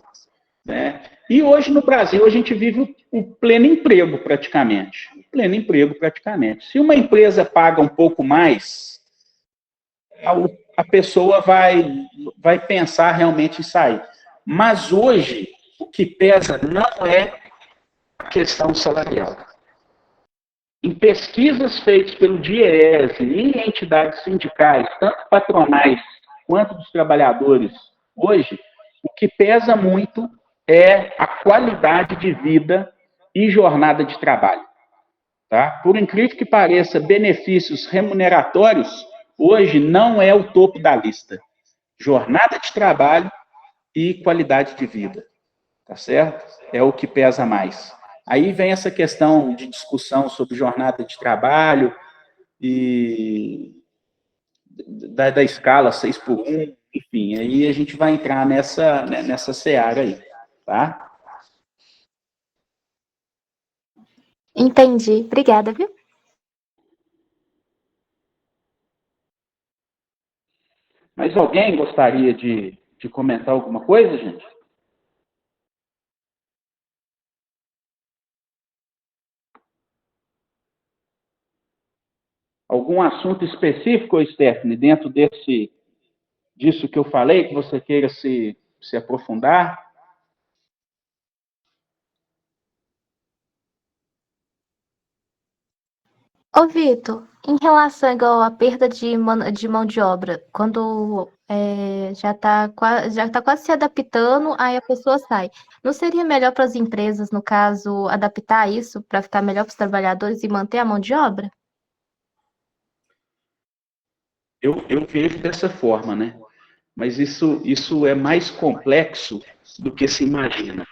né? E hoje no Brasil a gente vive o pleno emprego praticamente. O pleno emprego praticamente. Se uma empresa paga um pouco mais, a pessoa vai pensar realmente em sair. Mas hoje o que pesa não é a questão salarial. Em pesquisas feitas pelo DIEESE e entidades sindicais, tanto patronais quanto dos trabalhadores, hoje, o que pesa muito é a qualidade de vida e jornada de trabalho. Tá? Por incrível que pareça, benefícios remuneratórios hoje não é o topo da lista. Jornada de trabalho e qualidade de vida, tá certo? É o que pesa mais. Aí vem essa questão de discussão sobre jornada de trabalho e da escala 6 por 1, enfim, aí a gente vai entrar nessa seara aí, tá? Entendi. Obrigada, viu? Mas alguém gostaria de comentar alguma coisa, gente? Algum assunto específico, Stephanie, dentro disso que eu falei, que você queira se aprofundar? Ô, Vitor, em relação igual à perda de mão de obra, quando já tá quase se adaptando, aí a pessoa sai. Não seria melhor para as empresas, no caso, adaptar isso para ficar melhor para os trabalhadores e manter a mão de obra? Eu vejo dessa forma, né? Mas isso é mais complexo do que se imagina.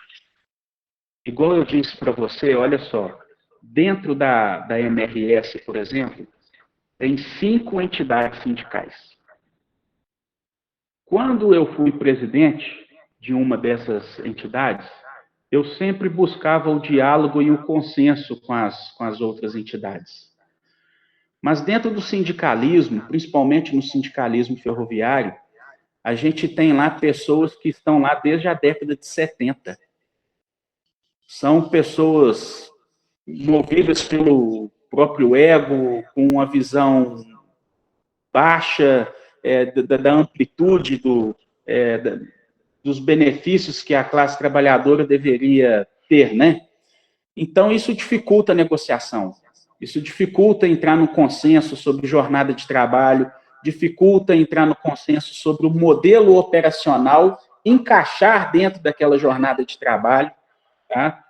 Igual eu disse para você, olha só, dentro da MRS, por exemplo, tem 5 entidades sindicais. Quando eu fui presidente de uma dessas entidades, eu sempre buscava o diálogo e o consenso com as outras entidades. Mas dentro do sindicalismo, principalmente no sindicalismo ferroviário, a gente tem lá pessoas que estão lá desde a década de 70. São pessoas movidas pelo próprio ego, com uma visão baixa da amplitude dos benefícios que a classe trabalhadora deveria ter, né? Então, isso dificulta a negociação, isso dificulta entrar no consenso sobre jornada de trabalho, dificulta entrar no consenso sobre o modelo operacional, encaixar dentro daquela jornada de trabalho, tá?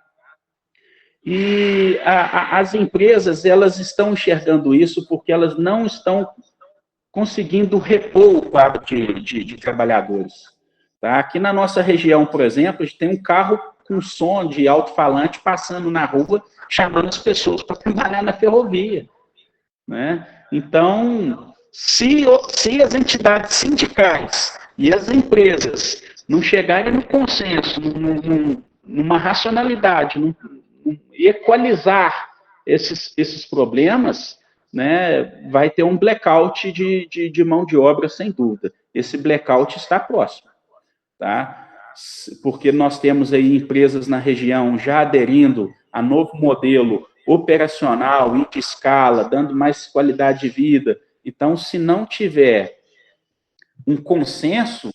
E as empresas, elas estão enxergando isso porque elas não estão conseguindo repor o quadro de trabalhadores. Tá? Aqui na nossa região, por exemplo, a gente tem um carro com som de alto-falante passando na rua, chamando as pessoas para trabalhar na ferrovia. Né? Então, se as entidades sindicais e as empresas não chegarem no consenso, numa racionalidade, equalizar esses problemas, né, vai ter um blackout de mão de obra, sem dúvida. Esse blackout está próximo, tá? Porque nós temos aí empresas na região já aderindo a novo modelo operacional, em escala, dando mais qualidade de vida. Então, se não tiver um consenso,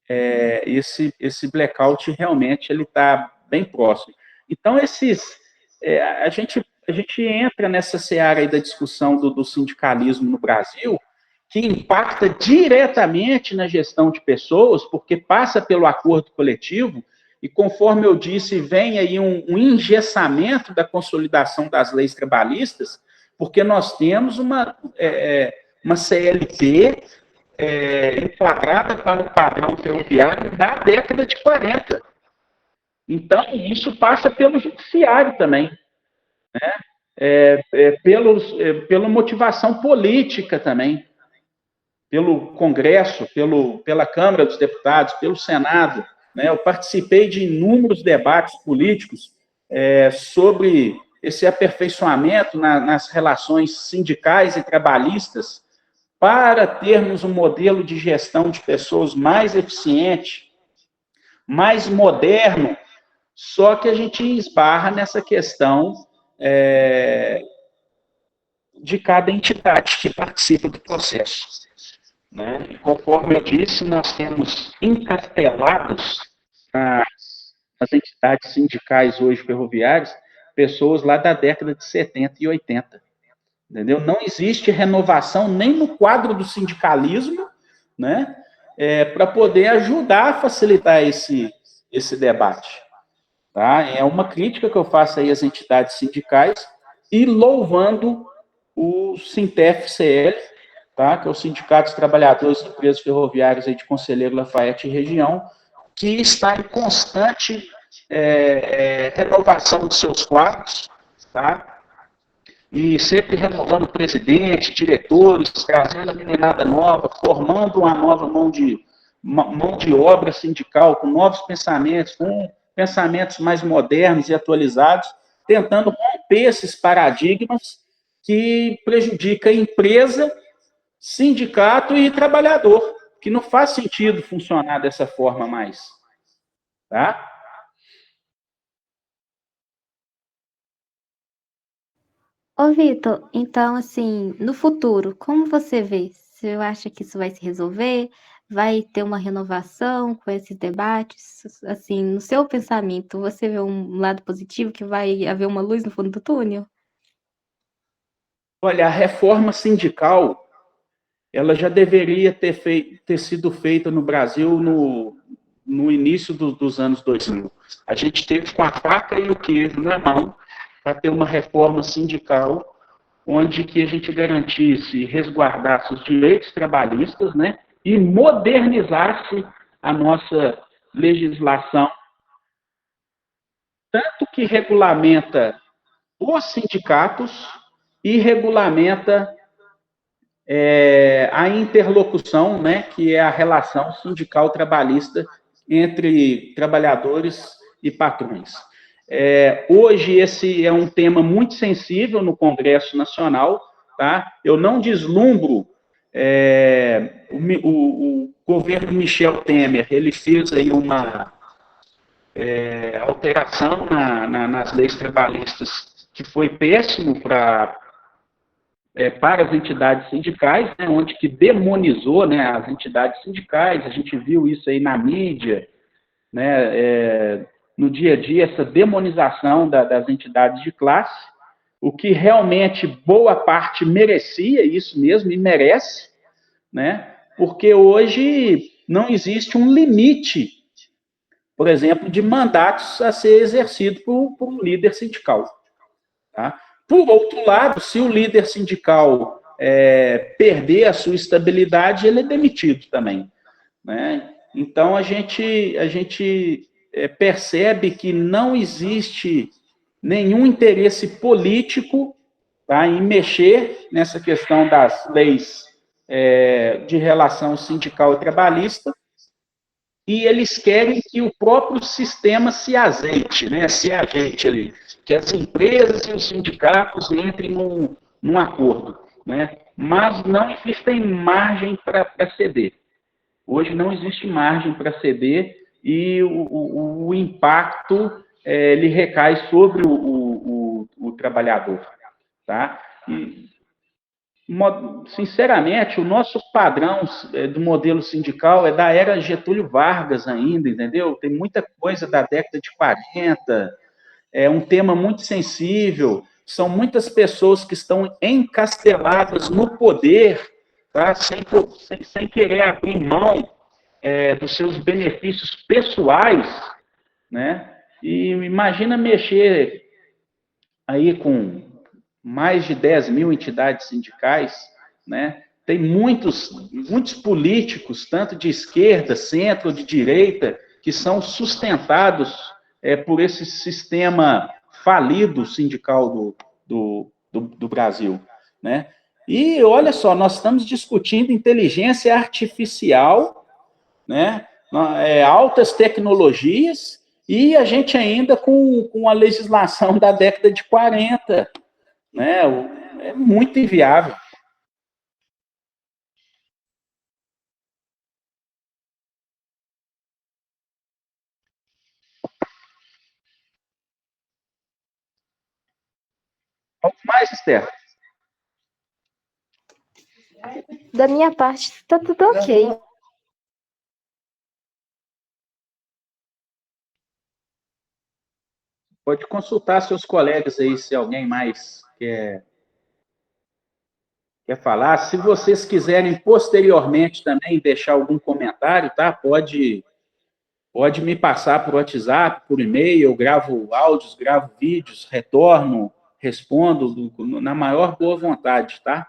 esse blackout realmente ele está bem próximo. Então, a gente entra nessa seara aí da discussão do sindicalismo no Brasil, que impacta diretamente na gestão de pessoas, porque passa pelo acordo coletivo, e conforme eu disse, vem aí um engessamento da consolidação das leis trabalhistas, porque nós temos uma CLT enquadrada para o padrão ferroviário da década de 40. Então, isso passa pelo judiciário também, né? Pela motivação política também, pelo Congresso, pela Câmara dos Deputados, pelo Senado. Né? Eu participei de inúmeros debates políticos sobre esse aperfeiçoamento nas relações sindicais e trabalhistas para termos um modelo de gestão de pessoas mais eficiente, mais moderno, só que a gente esbarra nessa questão de cada entidade que participa do processo. Né? E conforme eu disse, nós temos encastelados nas entidades sindicais hoje ferroviárias pessoas lá da década de 70 e 80. Entendeu? Não existe renovação nem no quadro do sindicalismo, né, para poder ajudar a facilitar esse debate. Tá? É uma crítica que eu faço aí às entidades sindicais e louvando o Sintef-CL, tá? Que é o Sindicato dos Trabalhadores de Empresas Ferroviárias aí de Conselheiro Lafayette e região, que está em constante renovação dos seus quadros, tá? E sempre renovando presidente, diretores, trazendo a meninada nova, formando uma nova mão de obra sindical, com novos pensamentos, com pensamentos mais modernos e atualizados, tentando romper esses paradigmas que prejudicam a empresa, sindicato e trabalhador, que não faz sentido funcionar dessa forma mais. Tá? Ô, Vitor, então, assim, no futuro, como você vê? Você acha que isso vai se resolver? Vai ter uma renovação com esses debates? Assim, no seu pensamento, você vê um lado positivo, que vai haver uma luz no fundo do túnel? Olha, a reforma sindical, ela já deveria ter sido feita no Brasil no início dos anos 2000. A gente teve com a faca e o queijo na mão para ter uma reforma sindical onde que a gente garantisse e resguardasse os direitos trabalhistas, né, e modernizasse a nossa legislação, tanto que regulamenta os sindicatos e regulamenta a interlocução, né, que é a relação sindical-trabalhista entre trabalhadores e patrões. Hoje, esse é um tema muito sensível no Congresso Nacional, tá? Eu não deslumbro o governo Michel Temer, ele fez aí uma alteração nas leis trabalhistas que foi péssimo para as entidades sindicais, né, onde que demonizou, né, as entidades sindicais, a gente viu isso aí na mídia, né, no dia a dia, essa demonização das entidades de classe, o que realmente boa parte merecia, isso mesmo, e merece, né, porque hoje não existe um limite, por exemplo, de mandatos a ser exercido por um líder sindical. Tá? Por outro lado, se o líder sindical perder a sua estabilidade, ele é demitido também. Né? Então, a gente percebe que não existe nenhum interesse político, tá, em mexer nessa questão das leis de relação sindical e trabalhista, e eles querem que o próprio sistema se azeite, né? Se ajeite ali, que as empresas e os sindicatos entrem num acordo, né? Mas não existe margem para ceder. Hoje não existe margem para ceder e o impacto ele recai sobre o trabalhador, tá? E, sinceramente, o nosso padrão do modelo sindical é da era Getúlio Vargas ainda, entendeu? Tem muita coisa da década de 40, é um tema muito sensível, são muitas pessoas que estão encasteladas no poder, tá? Sem querer abrir mão dos seus benefícios pessoais, né? E imagina mexer aí com mais de 10 mil entidades sindicais, né? Tem muitos políticos, tanto de esquerda, centro, de direita, que são sustentados por esse sistema falido sindical do Brasil, né? E olha só, nós estamos discutindo inteligência artificial, né? Altas tecnologias, e a gente ainda com a legislação da década de 40, né? É muito inviável. Algo mais, Esther? Da minha parte, tá tudo ok. Pode consultar seus colegas aí, se alguém mais quer falar. Se vocês quiserem posteriormente também deixar algum comentário, tá? Pode me passar por WhatsApp, por e-mail, eu gravo áudios, gravo vídeos, retorno, respondo na maior boa vontade, tá?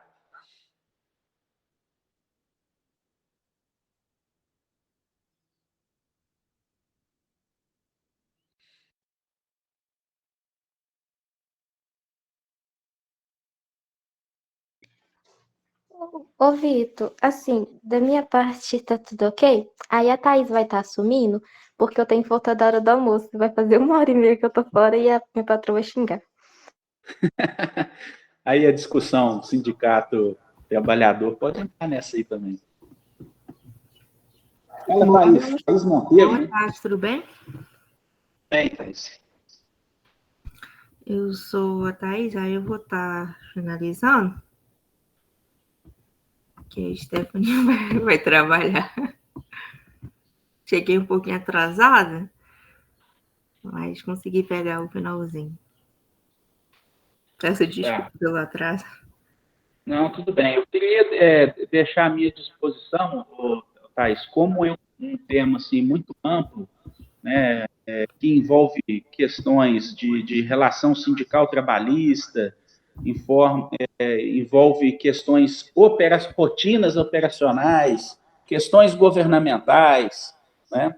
Ô, Vitor, assim, da minha parte tá tudo ok? Aí a Thaís vai estar assumindo, porque eu tenho que voltar da hora do almoço. Vai fazer 1 hora e meia que eu tô fora e a minha patroa vai xingar. Aí a discussão sindicato trabalhador pode entrar nessa aí também. Fala, Thaís Monteiro, Boa né? tarde, tudo bem? Bem, Thaís. Eu sou a Thaís, aí eu vou estar finalizando, que a Stephanie vai trabalhar. Cheguei um pouquinho atrasada, mas consegui pegar o finalzinho. Peço desculpa pelo atraso. Não, tudo bem. Eu queria deixar à minha disposição, Thais, como é um tema assim, muito amplo, né, que envolve questões de relação sindical trabalhista, envolve questões rotinas operacionais, questões governamentais, né?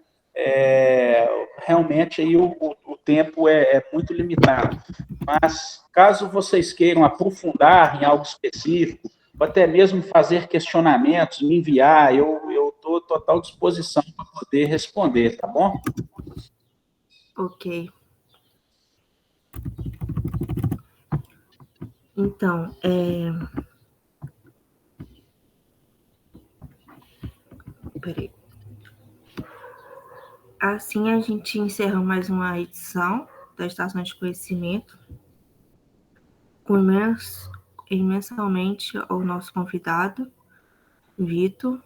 Realmente aí o tempo é muito limitado. Mas caso vocês queiram aprofundar em algo específico, ou até mesmo fazer questionamentos, me enviar, eu estou à total disposição para poder responder, tá bom? Ok. Então, peraí. Assim a gente encerra mais uma edição da Estação de Conhecimento, com imensamente ao nosso convidado, Vitor,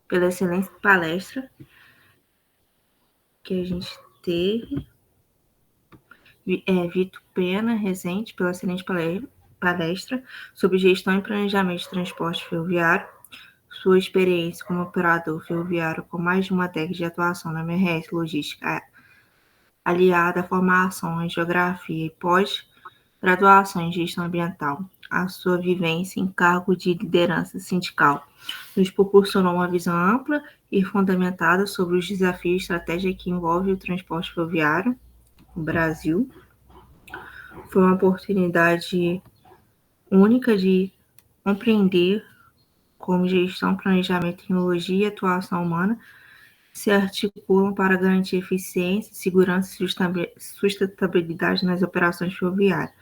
pela excelente palestra que a gente teve. Vitor Pena Rezende, pela excelente palestra sobre gestão e planejamento de transporte ferroviário. Sua experiência como operador ferroviário com mais de uma década de atuação na MRS Logística, aliada à formação em Geografia e pós-graduação em Gestão Ambiental. A sua vivência em cargo de liderança sindical nos proporcionou uma visão ampla e fundamentada sobre os desafios e estratégias que envolvem o transporte ferroviário no Brasil. Foi uma oportunidade única de compreender como gestão, planejamento, tecnologia e atuação humana se articulam para garantir eficiência, segurança e sustentabilidade nas operações ferroviárias.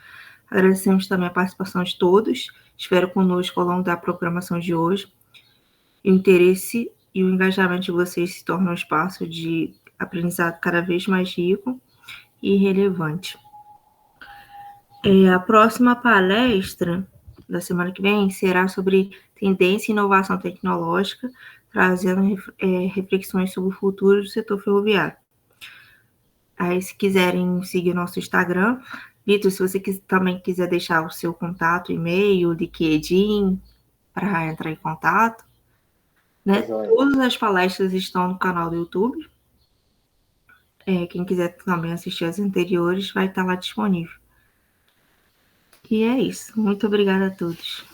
Agradecemos também a participação de todos, espero conosco ao longo da programação de hoje. O interesse e o engajamento de vocês se tornam um espaço de aprendizado cada vez mais rico e relevante. A próxima palestra da semana que vem será sobre tendência e inovação tecnológica, trazendo reflexões sobre o futuro do setor ferroviário. Aí, se quiserem seguir o nosso Instagram, Vitor, se você também quiser deixar o seu contato, e-mail, LinkedIn, para entrar em contato, né? Todas as palestras estão no canal do YouTube. Quem quiser também assistir as anteriores vai estar lá disponível. E é isso. Muito obrigada a todos.